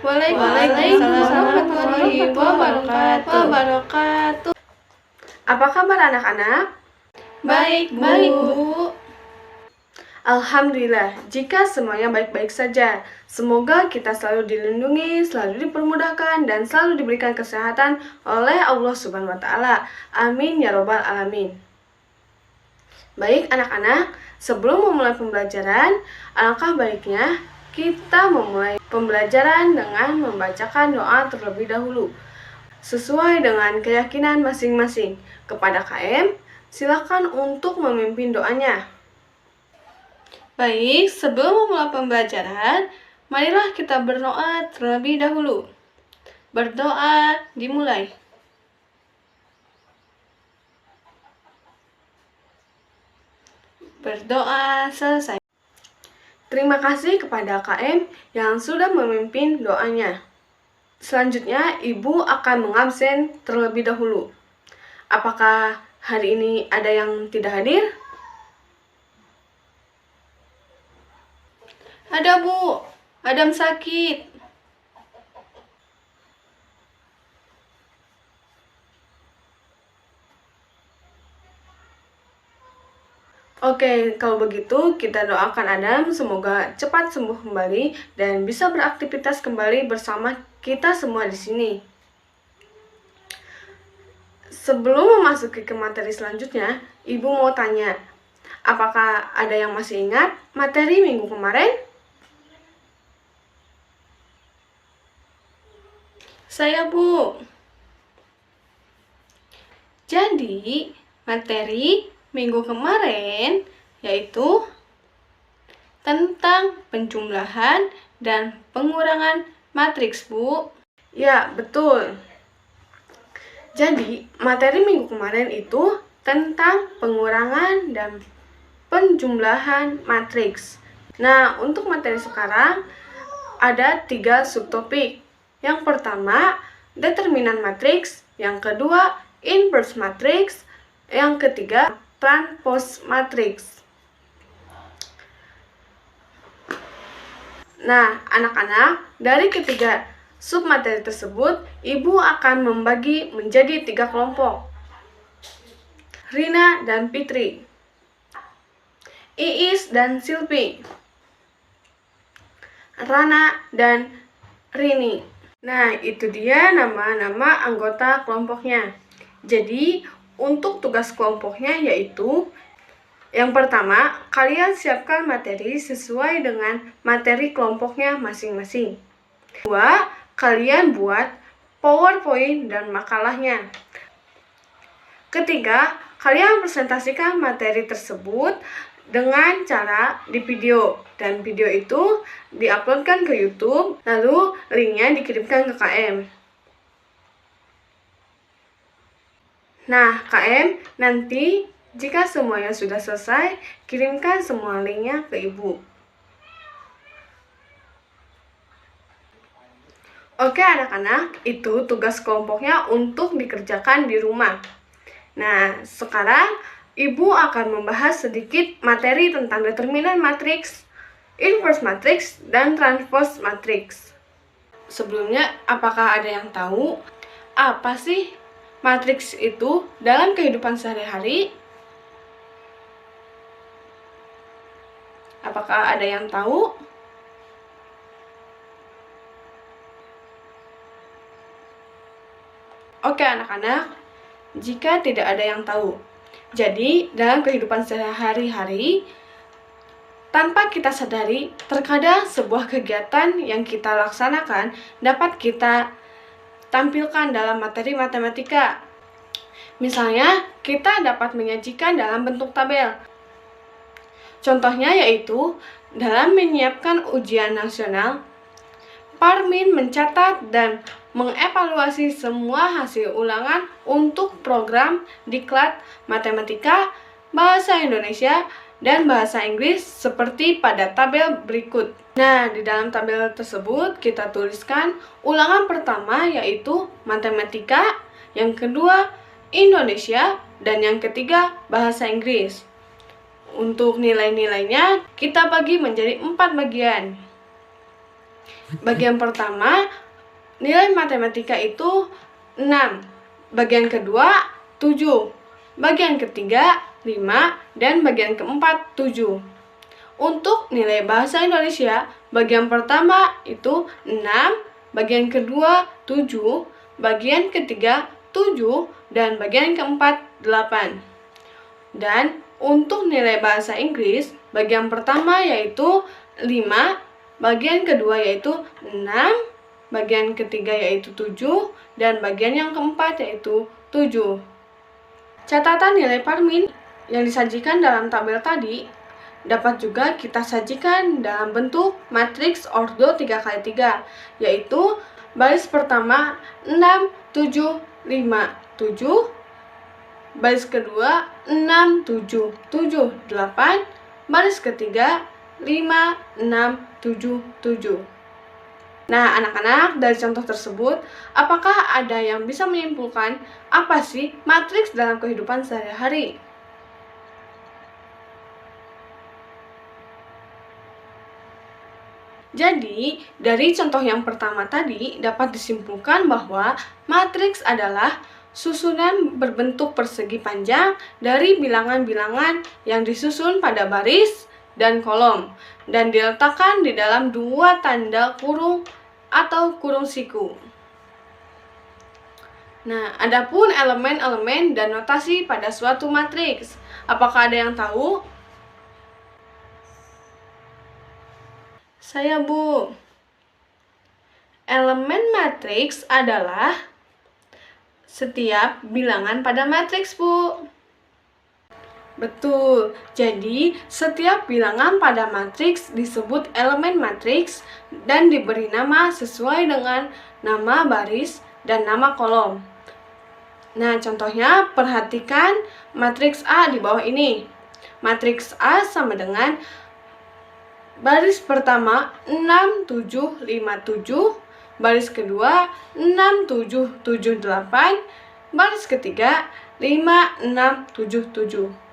Waalaikumsalam warahmatullahi wabarakatuh. Apa kabar anak-anak? Baik, Bu. Alhamdulillah, jika semuanya baik-baik saja. Semoga kita selalu dilindungi, selalu dipermudahkan, dan selalu diberikan kesehatan oleh Allah Subhanahu wa Ta'ala. Amin ya Robbal 'Alamin. Baik anak-anak, sebelum memulai pembelajaran, alangkah baiknya kita memulai pembelajaran dengan membacakan doa terlebih dahulu. Sesuai dengan keyakinan masing-masing. Kepada KM, silakan untuk memimpin doanya. Baik, sebelum memulai pembelajaran, marilah kita berdoa terlebih dahulu. Berdoa dimulai. Berdoa selesai. Terima kasih kepada KM yang sudah memimpin doanya. Selanjutnya, Ibu akan mengabsen terlebih dahulu. Apakah hari ini ada yang tidak hadir? Ada, Bu. Adam sakit. Oke, kalau begitu kita doakan Adam semoga cepat sembuh kembali dan bisa beraktivitas kembali bersama kita semua di sini. Sebelum memasuki ke materi selanjutnya, Ibu mau tanya, apakah ada yang masih ingat materi minggu kemarin? Saya, Bu. Jadi, materi minggu kemarin yaitu tentang penjumlahan dan pengurangan matriks, Bu. Ya, betul. Jadi, materi minggu kemarin itu tentang pengurangan dan penjumlahan matriks. Nah, untuk materi sekarang ada 3 subtopik. Yang pertama, determinan matriks. Yang kedua, inverse matriks. Yang ketiga, transpose matriks. Nah, anak-anak, dari ketiga submateri tersebut, Ibu akan membagi menjadi 3 kelompok. Rina dan Fitri, Iis dan Silvi, Rana dan Rini. Nah, itu dia nama-nama anggota kelompoknya. Jadi, untuk tugas kelompoknya yaitu yang pertama, kalian siapkan materi sesuai dengan materi kelompoknya masing-masing. Kedua, kalian buat PowerPoint dan makalahnya. Ketiga, kalian presentasikan materi tersebut dengan cara di video, dan video itu diuploadkan ke YouTube, lalu linknya dikirimkan ke KM. Nah, KM, nanti jika semuanya sudah selesai, kirimkan semua linknya ke Ibu. Oke anak-anak, itu tugas kelompoknya untuk dikerjakan di rumah. Nah, sekarang Ibu akan membahas sedikit materi tentang determinan matriks, inverse matriks, dan transpose matriks. Sebelumnya, apakah ada yang tahu apa sih matriks itu dalam kehidupan sehari-hari? Apakah ada yang tahu? Oke anak-anak, jika tidak ada yang tahu. Jadi, dalam kehidupan sehari-hari, tanpa kita sadari, terkadang sebuah kegiatan yang kita laksanakan dapat kita tampilkan dalam materi matematika. Misalnya, kita dapat menyajikan dalam bentuk tabel. Contohnya yaitu, dalam menyiapkan ujian nasional, Parmin mencatat dan mengevaluasi semua hasil ulangan untuk program diklat matematika, bahasa Indonesia, dan bahasa Inggris seperti pada tabel berikut. Nah, di dalam tabel tersebut kita tuliskan ulangan pertama yaitu matematika, yang kedua Indonesia, dan yang ketiga bahasa Inggris. Untuk nilai-nilainya kita bagi menjadi 4 bagian. Bagian pertama, nilai matematika itu 6. Bagian kedua, 7. Bagian ketiga, 5. Dan bagian keempat, 7. Untuk nilai bahasa Indonesia, bagian pertama itu 6, bagian kedua 7, bagian ketiga 7, dan bagian keempat 8. Dan untuk nilai bahasa Inggris, bagian pertama yaitu 5, bagian kedua yaitu 6, bagian ketiga yaitu 7, dan bagian yang keempat yaitu 7. Catatan nilai Parmin yang disajikan dalam tabel tadi dapat juga kita sajikan dalam bentuk matriks ordo 3x3, yaitu baris pertama 6, 7, 5, 7, baris kedua 6, 7, 7, 8, baris ketiga 5, 6, 7, 7. Nah, anak-anak, dari contoh tersebut, apakah ada yang bisa menyimpulkan apa sih matriks dalam kehidupan sehari-hari? Jadi, dari contoh yang pertama tadi dapat disimpulkan bahwa matriks adalah susunan berbentuk persegi panjang dari bilangan-bilangan yang disusun pada baris dan kolom dan diletakkan di dalam dua tanda kurung atau kurung siku. Nah, adapun elemen-elemen dan notasi pada suatu matriks, apakah ada yang tahu? Saya, Bu. Elemen matriks adalah setiap bilangan pada matriks, Bu. Betul. Jadi, setiap bilangan pada matriks disebut elemen matriks dan diberi nama sesuai dengan nama baris dan nama kolom. Nah, contohnya perhatikan matriks A di bawah ini. Matriks A sama dengan baris pertama 6, 7, 5, 7, baris kedua 6, 7, 7, 8, baris ketiga 5, 6, 7, 7.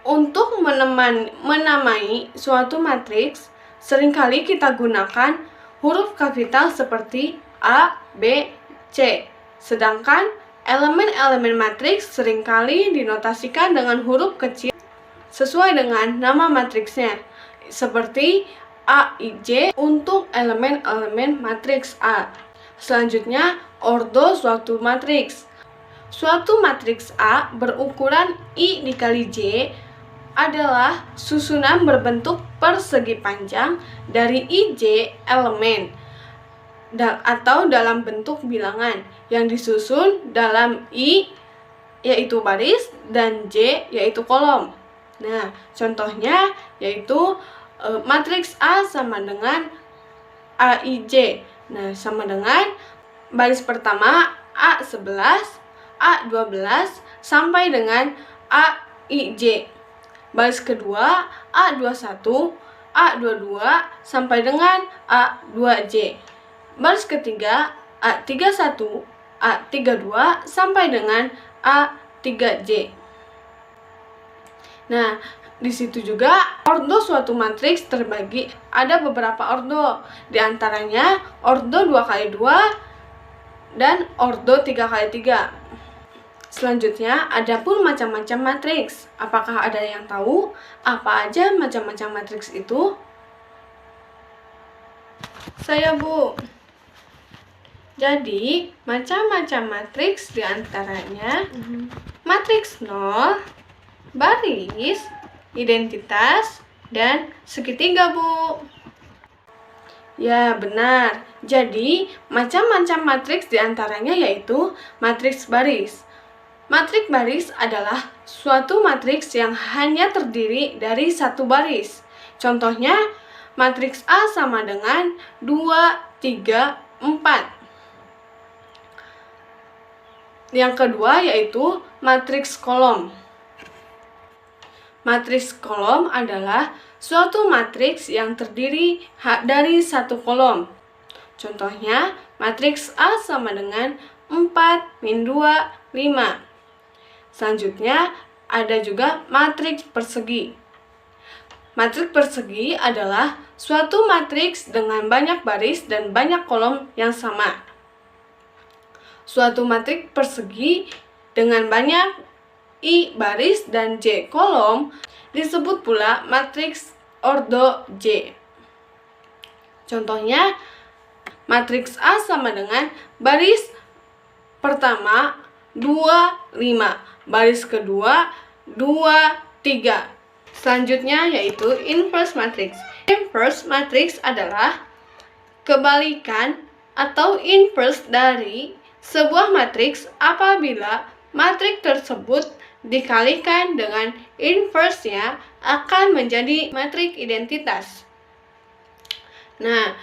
Untuk menamai suatu matriks, seringkali kita gunakan huruf kapital seperti A, B, C. Sedangkan elemen-elemen matriks seringkali dinotasikan dengan huruf kecil sesuai dengan nama matriksnya, seperti A, I, J untuk elemen-elemen matriks A. Selanjutnya, ordo suatu matriks. Suatu matriks A berukuran I dikali J adalah susunan berbentuk persegi panjang dari IJ elemen atau dalam bentuk bilangan yang disusun dalam I yaitu baris dan J yaitu kolom. Nah, contohnya yaitu matriks A sama dengan AIJ. Nah, sama dengan baris pertama A11, A12 sampai dengan AIJ. Baris kedua A21, A22 sampai dengan A2J. Baris ketiga A31, A32 sampai dengan A3J. Nah, di situ juga ordo suatu matriks terbagi ada beberapa ordo. Di antaranya ordo 2x2 dan ordo 3x3. Selanjutnya, ada pun macam-macam matriks. Apakah ada yang tahu apa aja macam-macam matriks itu? Saya, Bu. Jadi, macam-macam matriks di antaranya matriks 0, baris, identitas, dan segitiga, Bu. Ya, benar. Jadi, macam-macam matriks diantaranya yaitu matriks baris. Matriks baris adalah suatu matriks yang hanya terdiri dari satu baris. Contohnya, matriks A sama dengan 2, 3, 4. Yang kedua yaitu matriks kolom. Matriks kolom adalah suatu matriks yang terdiri dari satu kolom. Contohnya, matriks A sama dengan 4, min 2, 5. Selanjutnya, ada juga matriks persegi. Matriks persegi adalah suatu matriks dengan banyak baris dan banyak kolom yang sama. Suatu matriks persegi dengan banyak I baris dan J kolom disebut pula matriks ordo J. Contohnya, matriks A sama dengan baris pertama 2, 5, baris kedua 2, 3. Selanjutnya yaitu inverse matrix. Inverse matrix adalah kebalikan atau inverse dari sebuah matriks apabila matriks tersebut dikalikan dengan inverse-nya akan menjadi matriks identitas. Nah,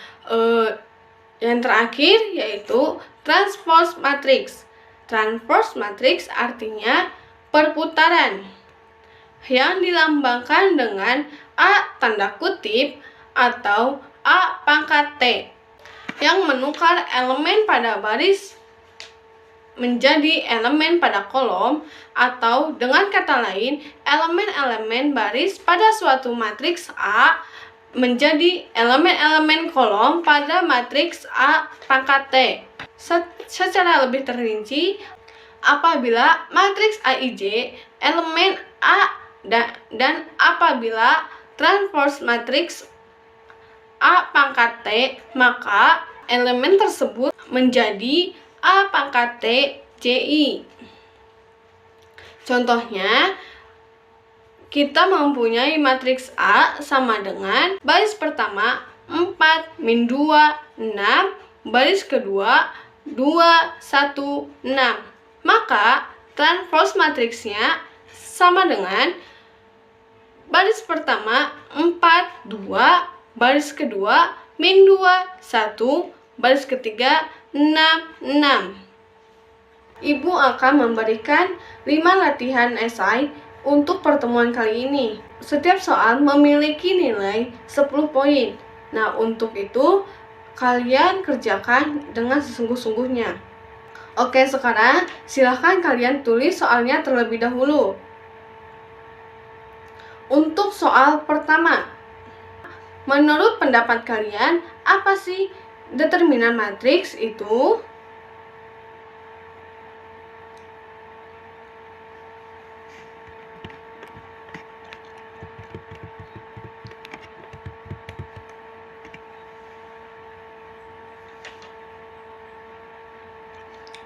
yang terakhir yaitu transpose matrix. Transpose matrix artinya perputaran yang dilambangkan dengan A tanda kutip atau A pangkat T yang menukar elemen pada baris menjadi elemen pada kolom, atau dengan kata lain, elemen-elemen baris pada suatu matriks A menjadi elemen-elemen kolom pada matriks A pangkat T. Secara lebih terrinci, apabila matriks Aij elemen A dan apabila transpose matriks A pangkat T, maka elemen tersebut menjadi A pangkat T Ji. Contohnya, kita mempunyai matriks A sama dengan baris pertama 4, min 2, 6, baris kedua 2, 1, 6. Maka transpose matriksnya sama dengan baris pertama 4, 2, baris kedua min 2, 1, baris ketiga 6, 6. Ibu akan memberikan 5 latihan esai untuk pertemuan kali ini. Setiap soal memiliki nilai 10 poin. Nah, untuk itu kalian kerjakan dengan sesungguh-sungguhnya. Oke, sekarang silahkan kalian tulis soalnya terlebih dahulu. Untuk soal pertama, menurut pendapat kalian, apa sih determinan matriks itu?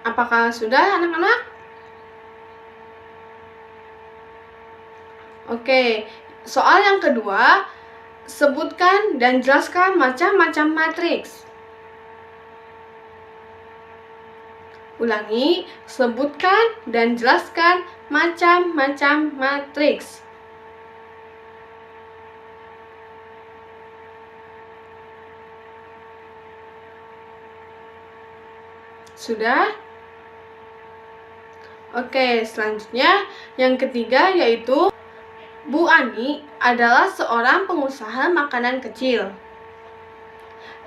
Apakah sudah, anak-anak? Oke, soal yang kedua, sebutkan dan jelaskan macam-macam matriks. Ulangi, sebutkan dan jelaskan macam-macam matriks. Sudah? Oke, selanjutnya yang ketiga yaitu Bu Ani adalah seorang pengusaha makanan kecil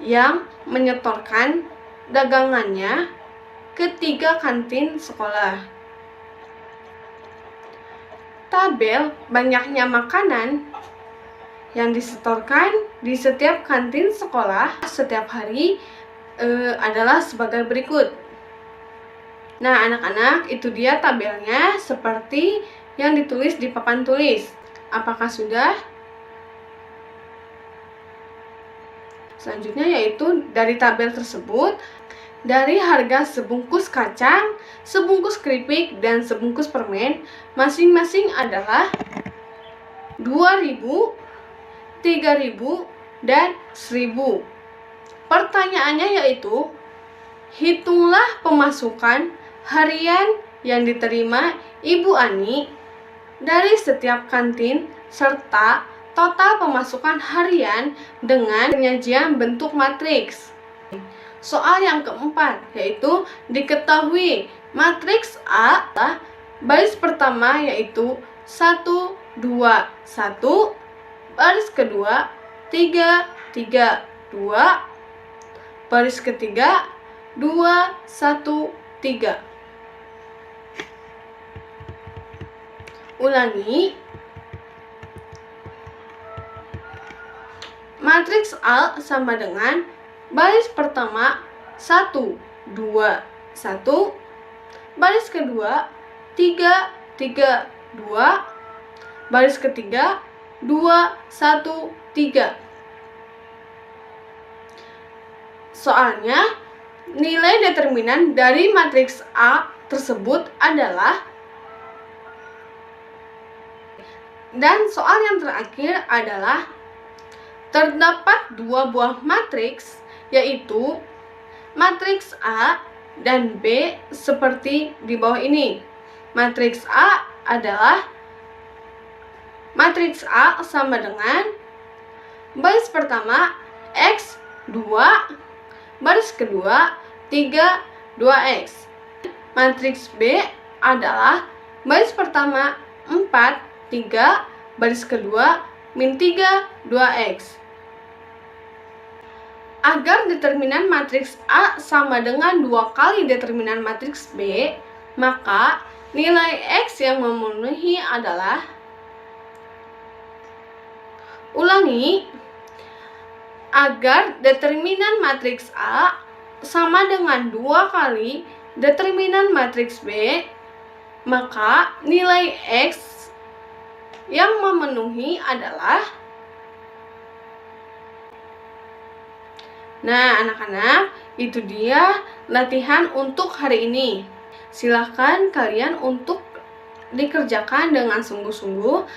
yang menyetorkan dagangannya ke 3 kantin sekolah. Tabel banyaknya makanan yang disetorkan di setiap kantin sekolah setiap hari adalah sebagai berikut. Nah, anak-anak, itu dia tabelnya seperti yang ditulis di papan tulis. Apakah sudah? Selanjutnya yaitu dari tabel tersebut, dari harga sebungkus kacang, sebungkus keripik, dan sebungkus permen, masing-masing adalah 2.000, 3.000, dan 1.000. Pertanyaannya yaitu, hitunglah pemasukan harian yang diterima Ibu Ani dari setiap kantin serta total pemasukan harian dengan penyajian bentuk matriks. Soal yang keempat yaitu diketahui matriks A adalah baris pertama yaitu 1, 2, 1, baris kedua 3, 3, 2, baris ketiga 2, 1, 3. Ulangi. Matriks A sama dengan baris pertama 1, 2, 1, baris kedua 3, 3, 2, baris ketiga 2, 1, 3. Soalnya, nilai determinan dari matriks A tersebut adalah, dan soal yang terakhir adalah terdapat dua buah matriks, yaitu matriks A dan B seperti di bawah ini. Matriks A adalah matriks A sama dengan baris pertama X 2, baris kedua 3, 2X. Matriks B adalah baris pertama 4, 3, baris kedua min 3, 2X. Agar determinan matriks A sama dengan 2 kali determinan matriks B, maka nilai X yang memenuhi adalah, ulangi, agar determinan matriks A sama dengan 2 kali determinan matriks B, maka nilai X yang memenuhi adalah. Nah, anak-anak, itu dia latihan untuk hari ini. Silahkan kalian untuk dikerjakan dengan sungguh-sungguh,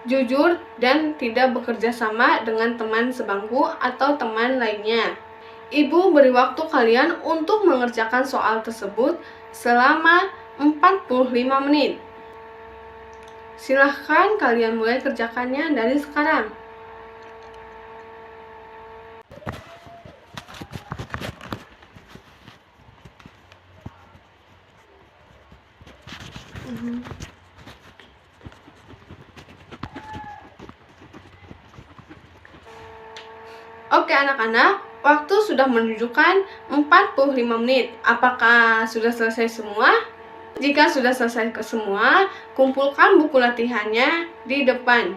jujur, dan tidak bekerja sama dengan teman sebangku atau teman lainnya. Ibu beri waktu kalian untuk mengerjakan soal tersebut selama 45 menit. Silahkan kalian mulai kerjakannya dari sekarang. Oke anak-anak, waktu sudah menunjukkan 45 menit. Apakah sudah selesai semua? Jika sudah selesai semua, kumpulkan buku latihannya di depan.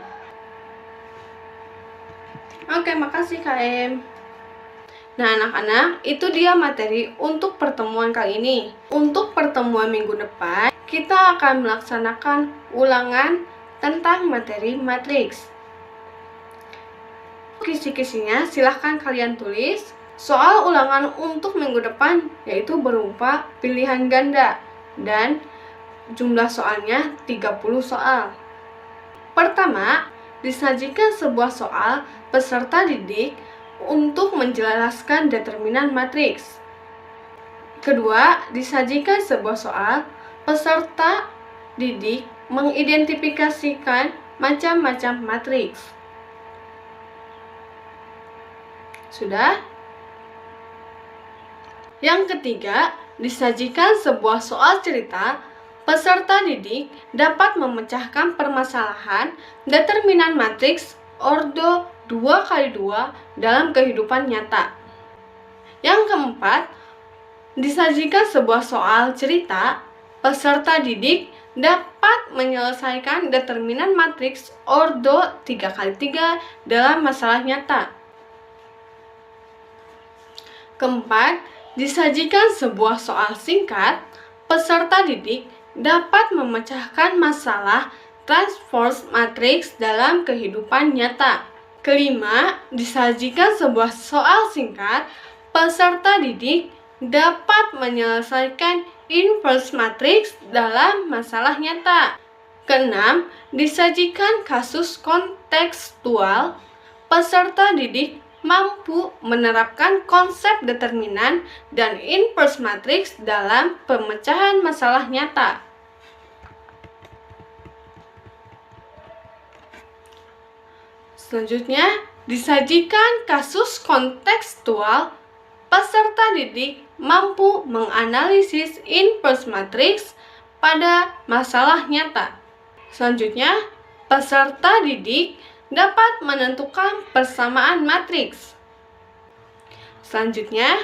Oke, makasih KM. Nah anak-anak, itu dia materi untuk pertemuan kali ini. Untuk pertemuan minggu depan, kita akan melaksanakan ulangan tentang materi matriks. Kisi-kisinya silahkan kalian tulis. Soal ulangan untuk minggu depan yaitu berupa pilihan ganda dan jumlah soalnya 30 soal. Pertama, disajikan sebuah soal peserta didik untuk menjelaskan determinan matriks. Kedua, disajikan sebuah soal peserta didik mengidentifikasikan macam-macam matriks. Sudah? Yang ketiga, disajikan sebuah soal cerita peserta didik dapat memecahkan permasalahan determinan matriks ordo 2x2 dalam kehidupan nyata. Yang keempat, disajikan sebuah soal cerita peserta didik dapat menyelesaikan determinan matriks ordo 3x3 dalam masalah nyata. Keempat, disajikan sebuah soal singkat, peserta didik dapat memecahkan masalah transverse matriks dalam kehidupan nyata. Kelima, disajikan sebuah soal singkat, peserta didik dapat menyelesaikan inverse matriks dalam masalah nyata. Keenam, disajikan kasus kontekstual, peserta didik mampu menerapkan konsep determinan dan inverse matriks dalam pemecahan masalah nyata. Selanjutnya, disajikan kasus kontekstual, peserta didik mampu menganalisis inverse matriks pada masalah nyata. Selanjutnya, peserta didik dapat menentukan persamaan matriks. Selanjutnya,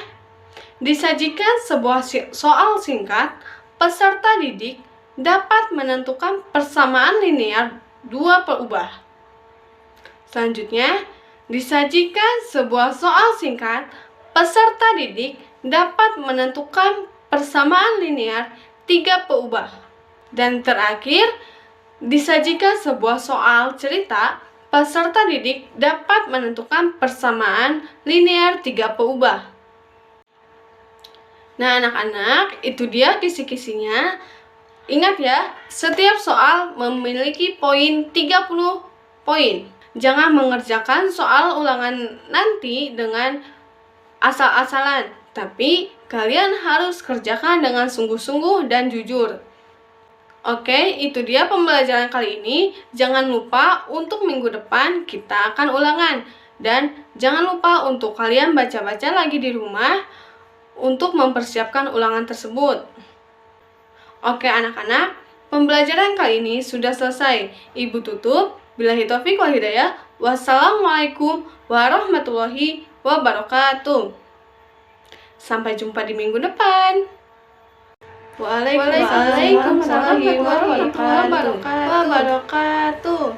disajikan sebuah soal singkat, peserta didik dapat menentukan persamaan linear dua perubah. Selanjutnya, Disajikan sebuah soal singkat, peserta didik dapat menentukan persamaan linear 3 peubah. Dan terakhir, disajikan sebuah soal cerita, peserta didik dapat menentukan persamaan linear 3 peubah. Nah, anak-anak, itu dia kisi-kisinya. Ingat ya, setiap soal memiliki poin 30 poin. Jangan mengerjakan soal ulangan nanti dengan asal-asalan, tapi kalian harus kerjakan dengan sungguh-sungguh dan jujur. Oke, itu dia pembelajaran kali ini. Jangan lupa untuk minggu depan kita akan ulangan. Dan jangan lupa untuk kalian baca-baca lagi di rumah untuk mempersiapkan ulangan tersebut. Oke anak-anak, pembelajaran kali ini sudah selesai. Ibu tutup. Billahi taufiq wal hidayah. Wassalamualaikum warahmatullahi wabarakatuh. Sampai jumpa di minggu depan. Waalaikumsalam warahmatullahi wabarakatuh.